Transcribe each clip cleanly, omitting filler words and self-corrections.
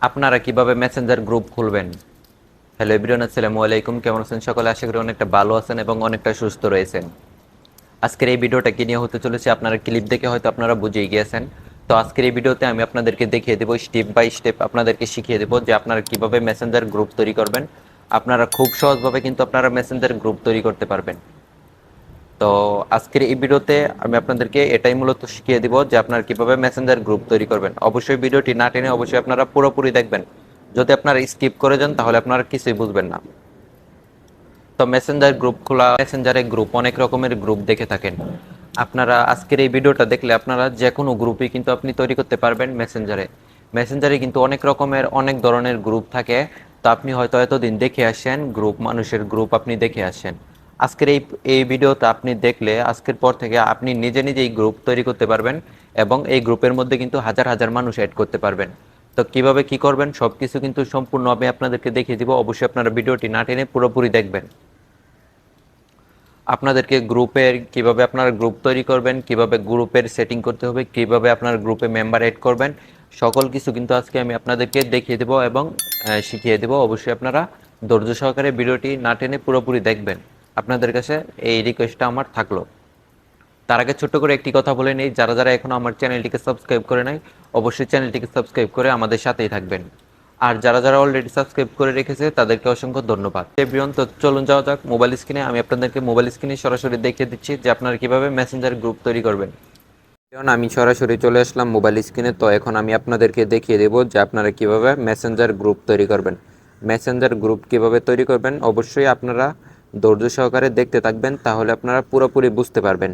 আপনারা কিভাবে Messenger group খুলবেন। হ্যালো এভরিওয়ান, আসসালামু আলাইকুম। কেমন আছেন সকলে? আশা করি অনেকটা ভালো আছেন এবং অনেকটা সুস্থ রয়েছেন। আজকের এই ভিডিওটা কি নিয়ে হতে চলেছে আপনারা ক্লিপ দেখে হয়তো আপনারা বুঝেই গিয়েছেন। তো আজকের এই ভিডিওতে আমি আপনাদেরকে দেখিয়ে দেবো, স্টেপ বাই স্টেপ আপনাদেরকে শিখিয়ে দেবো যে আপনারা কিভাবে মেসেঞ্জার গ্রুপ তৈরি করবেন। আপনারা খুব সহজভাবে কিন্তু আপনারা মেসেঞ্জার গ্রুপ তৈরি করতে পারবেন। তো আজকের এই ভিডিওতে আমি আপনাদেরকে এটাই মূলত শিখিয়ে দিব যে আপনারা কিভাবে মেসেঞ্জার গ্রুপ তৈরি করবেন। অবশ্যই ভিডিওটি না টেনে অবশ্যই আপনারা পুরোপুরি দেখবেন। যদি আপনারা স্কিপ করে যান তাহলে আপনারা কিছুই বুঝবেন না। তো মেসেঞ্জার গ্রুপ খোলা, মেসেঞ্জারে গ্রুপ অনেক রকমের গ্রুপ দেখে থাকেন আপনারা। আজকের এই ভিডিওটা দেখলে আপনারা যে কোনো গ্রুপই কিন্তু আপনি তৈরি করতে পারবেন মেসেঞ্জারে। মেসেঞ্জারে কিন্তু অনেক রকমের অনেক ধরনের গ্রুপ থাকে। তো আপনি হয়তো এতদিন দেখে আসেন গ্রুপ, মানুষের গ্রুপ আপনি দেখে আসেন। আজকের এই এই ভিডিওটা আপনি দেখলে আজকের পর থেকে আপনি নিজে নিজেই গ্রুপ তৈরি করতে পারবেন এবং এই গ্রুপের মধ্যে কিন্তু হাজার হাজার মানুষ অ্যাড করতে পারবেন। তো কিভাবে কি করবেন সবকিছু কিন্তু সম্পূর্ণ আমি আপনাদেরকে দেখিয়ে দিব। অবশ্যই আপনারা ভিডিওটি না টেনে পুরোপুরি দেখবেন। আপনাদেরকে গ্রুপের কিভাবে আপনারা গ্রুপ তৈরি করবেন, কিভাবে গ্রুপের সেটিং করতে হবে, কিভাবে আপনার গ্রুপে মেম্বার এড করবেন, সকল কিছু কিন্তু আজকে আমি আপনাদেরকে দেখিয়ে দেব এবং শিখিয়ে দেব। অবশ্যই আপনারা ধৈর্য সহকারে ভিডিওটি না টেনে পুরোপুরি দেখবেন। আপনাদের কাছে এই রিকোয়েস্টটা আমার থাকলো। তার আগে ছোট্ট করে একটি কথা বলে নেই, যারা যারা এখনো আমার চ্যানেলটিকে সাবস্ক্রাইব করে নাই অবশ্যই চ্যানেলটিকে সাবস্ক্রাইব করে আমাদের সাথেই থাকবেন। আর যারা যারা অলরেডি সাবস্ক্রাইব করে রেখেছে তাদেরকে অসংখ্য ধন্যবাদ। এভরিওয়ান, তো চলুন যাওয়া যাক মোবাইল স্ক্রিনে। আমি আপনাদেরকে মোবাইল স্ক্রিনে সরাসরি দেখিয়ে দিচ্ছি যে আপনারা কিভাবে মেসেঞ্জার গ্রুপ তৈরি করবেন। এখন আমি সরাসরি চলে আসলাম মোবাইল স্ক্রিনে। তো এখন আমি আপনাদেরকে দেখিয়ে দেব যে আপনারা কিভাবে মেসেঞ্জার গ্রুপ তৈরি করবেন। মেসেঞ্জার গ্রুপ কিভাবে তৈরি করবেন অবশ্যই আপনারা ধৈর্য সহকারে দেখতে থাকবেন, তাহলে আপনারা পুরোপুরি বুঝতে পারবেন।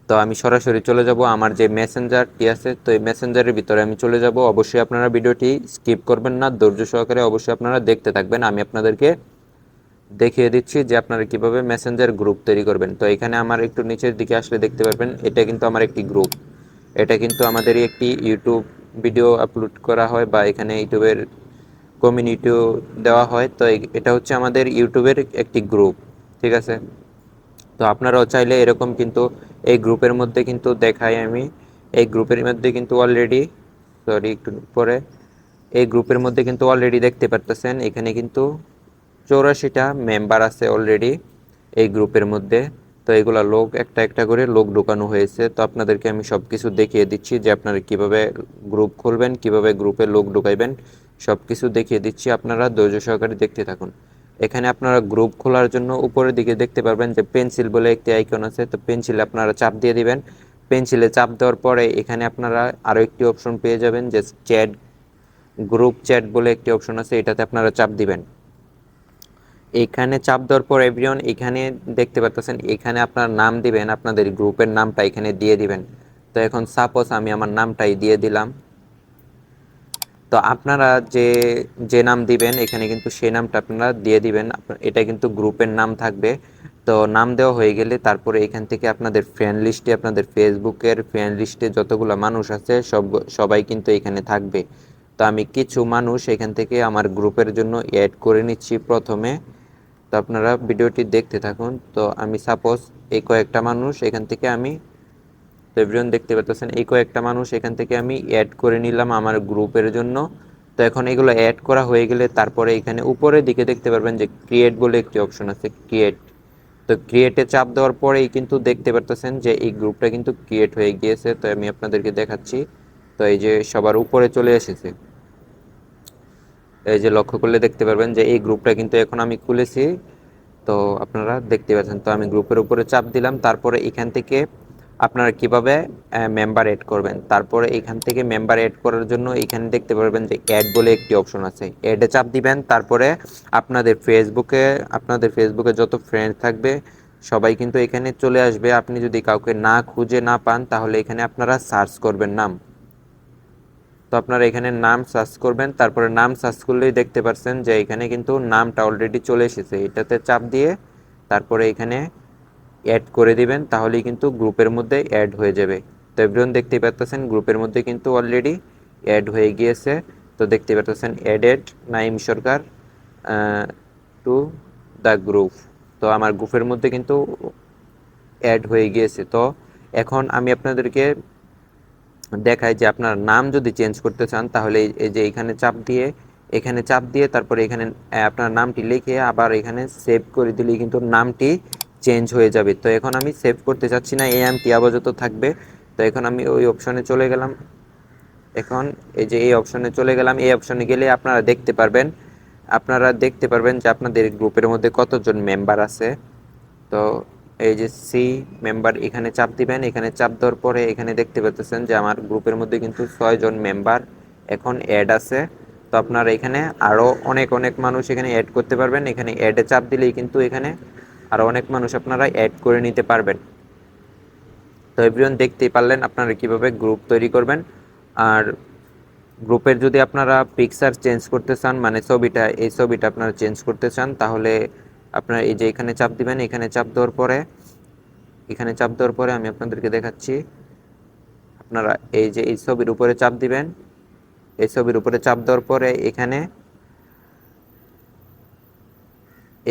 তো আমি সরাসরি চলে যাব আমার যে মেসেঞ্জারটি আছে, তো এই মেসেঞ্জারের ভিতরে আমি চলে যাব। অবশ্যই আপনারা ভিডিওটি স্কিপ করবেন না, ধৈর্য সহকারে অবশ্যই আপনারা দেখতে থাকবেন। আমি আপনাদেরকে দেখিয়ে দিচ্ছি যে আপনারা কিভাবে মেসেঞ্জার গ্রুপ তৈরি করবেন। তো এখানে আমার একটু নিচের দিকে আসলে দেখতে পারবেন এটা কিন্তু আমার একটি গ্রুপ। এটা কিন্তু আমাদেরই একটি ইউটিউব ভিডিও আপলোড করা হয় বা এখানে ইউটিউবের কমিউনিটিও দেওয়া হয়। তো এটা হচ্ছে আমাদের ইউটিউবের একটি গ্রুপ, ঠিক আছে। তো আপনারাও চাইলে এরকম কিন্তু এই গ্রুপের মধ্যে কিন্তু দেখাই আমি, এই গ্রুপের মধ্যে কিন্তু অলরেডি, সরি একটু পরে, এই গ্রুপের মধ্যে কিন্তু অলরেডি দেখতে পারতেছেন এখানে কিন্তু 84টা মেম্বার আছে অলরেডি এই গ্রুপের মধ্যে। তো এগুলা লোক একটা একটা করে লোক ঢোকানো হয়েছে। তো আপনাদেরকে আমি সব কিছু দেখিয়ে দিচ্ছি যে আপনারা কিভাবে গ্রুপ খুলবেন, কিভাবে গ্রুপে লোক ঢুকাইবেন, সব কিছু দেখিয়ে দিচ্ছি। আপনারা ধৈর্য সহকারে দেখতে থাকুন। এখানে আপনারা গ্রুপ খোলার জন্য উপরের দিকে দেখতে পারবেন যে পেন্সিল বলে একটি আইকন আছে। তো পেন্সিলে আপনারা চাপ দিয়ে দিবেন। পেন্সিলে চাপ দেওয়ার পরে এখানে আপনারা আরও একটি অপশন পেয়ে যাবেন যে চ্যাট, গ্রুপ চ্যাট বলে একটি অপশন আছে, এটাতে আপনারা চাপ দিবেন। এখানে চাপ দেওয়ার পর এভরিওয়ান এখানে দেখতে পাচ্ছেন, এখানে আপনার নাম দিবেন, আপনাদের গ্রুপের নামটা এখানে দিয়ে দিবেন। তো এখন সাপোজ আমি আমার নামটাই দিয়ে দিলাম। তো আপনারা যে যে নাম দিবেন এখানে কিন্তু সেই নামটা আপনারা দিয়ে দিবেন। এটা কিন্তু গ্রুপের নাম থাকবে। তো নাম দেওয়া হয়ে গেলে তারপরে এখান থেকে আপনাদের ফ্রেন্ড লিস্টে, আপনাদের ফেসবুকের ফ্রেন্ড লিস্টে যতগুলো মানুষ আছে সবাই কিন্তু এখানে থাকবে। তো আমি কিছু মানুষ এখান থেকে আমার গ্রুপের জন্য অ্যাড করে নিচ্ছি প্রথমে। তো আপনারা ভিডিওটি দেখতে থাকুন। তো আমি সাপোজ এই কয়েকটা মানুষ এখান থেকে আমি, তো এভরিওয়ান দেখতে পাচ্ছেন এই কয়েকটা মানুষ এখান থেকে আমি অ্যাড করে নিলাম আমার গ্রুপের জন্য। তো এখন এগুলো অ্যাড করা হয়ে গেলে তারপরে এখানে উপরের দিকে দেখতে পারবেন যে ক্রিয়েট বলে একটি অপশন আছে, ক্রিয়েট। তো ক্রিয়েটে চাপ দেওয়ার পরেই কিন্তু দেখতে পারতেছেন যে এই গ্রুপটা কিন্তু ক্রিয়েট হয়ে গিয়েছে। তো আমি আপনাদেরকে দেখাচ্ছি। তো এই যে সবার উপরে চলে এসেছে, এই যে লক্ষ্য করলে দেখতে পারবেন যে এই গ্রুপটা কিন্তু এখন আমি খুলেছি। তো আপনারা দেখতে পাচ্ছেন। তো আমি গ্রুপের উপরে চাপ দিলাম, তারপরে এখান থেকে আপনারা কিভাবে মেম্বার এড করবেন। তারপরে এখান থেকে মেম্বার এড করার জন্য এখানে দেখতে পারবেন যে অ্যাড বলে একটি অপশন আছে, অ্যাডে চাপ দিবেন। তারপরে আপনাদের ফেসবুকে যত ফ্রেন্ড থাকবে সবাই কিন্তু এখানে চলে আসবে। আপনি যদি কাউকে না খুঁজে না পান তাহলে এখানে আপনারা সার্চ করবেন নাম। তো আপনারা এখানে নাম সার্চ করবেন, তারপরে নাম সার্চ করলেই দেখতে পাচ্ছেন যে এখানে কিন্তু নামটা অলরেডি চলে এসেছে। এটাতে চাপ দিয়ে তারপরে এখানে অ্যাড করে দিবেন, তাহলেই কিন্তু গ্রুপের মধ্যে অ্যাড হয়ে যাবে। তো এভরিওয়ান দেখতেই পাচ্ছেন গ্রুপের মধ্যে কিন্তু অলরেডি অ্যাড হয়ে গিয়েছে। তো দেখতে পাচ্ছেন added Naim Sarkar to the group. তো আমার গ্রুপের মধ্যে কিন্তু অ্যাড হয়ে গিয়েছে। তো এখন আমি আপনাদেরকে দেখাই যে আপনার নাম যদি চেঞ্জ করতে চান তাহলে এই যে এখানে চাপ দিয়ে এখানে চাপ দিয়ে তারপরে এখানে আপনার নামটি লিখে আবার এখানে সেভ করে দিলেই কিন্তু নামটি চেঞ্জ হয়ে যাবে। তো এখন আমি সেভ করতে চাচ্ছি না, এই নামটি আপাতত থাকবে। তো এখন আমি ওই অপশনে চলে গেলাম। এখন এই যে এই অপশনে চলে গেলাম, এই অপশনে গেলে আপনারা দেখতে পারবেন যে আপনাদের গ্রুপের মধ্যে কতজন মেম্বার আছে। তো এই যে সি মেম্বার, এখানে চাপ দিবেন। এখানে চাপ দেওয়ার পরে এখানে দেখতে পাচ্ছেন যে আমার গ্রুপের মধ্যে কিন্তু 6 জন মেম্বার এখন অ্যাড আছে। তো আপনারা এখানে আরো অনেক অনেক মানুষ এখানে অ্যাড করতে পারবেন। এখানে অ্যাডে চাপ দিলেই কিন্তু এখানে আরো অনেক মানুষ আপনারা অ্যাড করে নিতে পারবেন। তো এভরিওয়ান, দেখতেই পারলেন আপনারা কিভাবে গ্রুপ তৈরি করবেন। আর গ্রুপের যদি আপনারা পিকচার চেঞ্জ করতে চান, মানে এই ছবিটা আপনারা চেঞ্জ করতে চান, তাহলে আপনারা এই যে এখানে চাপ দিবেন। এখানে চাপ দেওয়ার পরে আমি আপনাদেরকে দেখাচ্ছি। আপনারা এই যে এই ছবির উপরে চাপ দিবেন। এই ছবির উপরে চাপ দেওয়ার পরে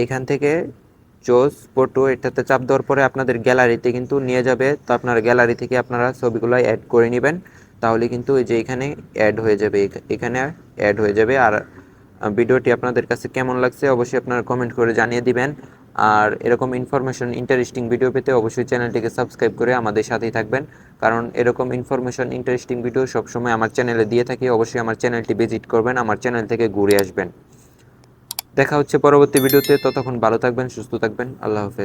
এখান থেকে চুজ ফটো, এটাতে চাপ দেওয়ার পরে আপনাদের গ্যালারিতে কিন্তু নিয়ে যাবে। তো আপনার গ্যালারি থেকে আপনারা ছবিগুলো অ্যাড করে নেবেন, তাহলে কিন্তু এই যে এখানে অ্যাড হয়ে যাবে, এখানে অ্যাড হয়ে যাবে। আর ভিডিওটি আপনাদের কাছে কেমন লাগছে অবশ্যই আপনারা কমেন্ট করে জানিয়ে দিবেন। আর এরকম ইন্টারেস্টিং ভিডিও পেতে অবশ্যই চ্যানেলটিকে সাবস্ক্রাইব করে আমাদের সাথেই থাকবেন, কারণ এরকম ইন্টারেস্টিং ভিডিও সবসময় আমার চ্যানেলে দিয়ে থাকি। অবশ্যই আমার চ্যানেলটি ভিজিট করবেন, আমার চ্যানেল থেকে ঘুরে আসবেন। দেখা হচ্ছে পরবর্তী ভিডিওতে। ততক্ষণ ভালো থাকবেন, সুস্থ থাকবেন। আল্লাহ হাফেজ।